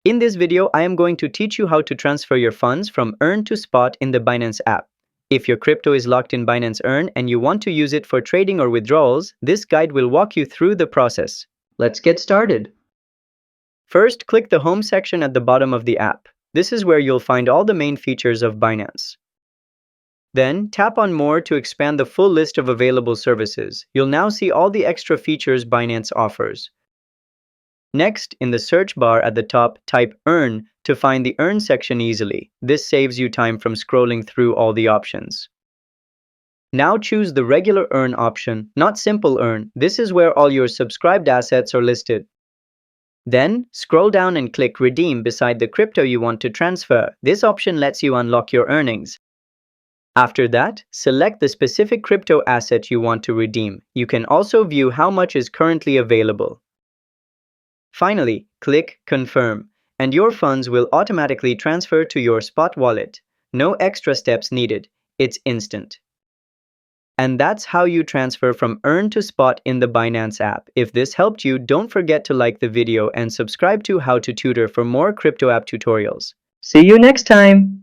In this video, I am going to teach you how to transfer your funds from Earn to Spot in the Binance app. If your crypto is locked in Binance Earn and you want to use it for trading or withdrawals, this guide will walk you through the process. Let's get started. First, click the Home section at the bottom of the app. This is where you'll find all the main features of Binance. Then, tap on More to expand the full list of available services. You'll now see all the extra features Binance offers. Next, in the search bar at the top, type Earn to find the Earn section easily. This saves you time from scrolling through all the options. Now choose the regular Earn option, not Simple Earn. This is where all your subscribed assets are listed. Then, scroll down and click Redeem beside the crypto you want to transfer. This option lets you unlock your earnings. After that, select the specific crypto asset you want to redeem. You can also view how much is currently available. Finally, click Confirm, and your funds will automatically transfer to your Spot wallet. No extra steps needed. It's instant. And that's how you transfer from Earn to Spot in the Binance app. If this helped you, don't forget to like the video and subscribe to How to Tutor for more crypto app tutorials. See you next time!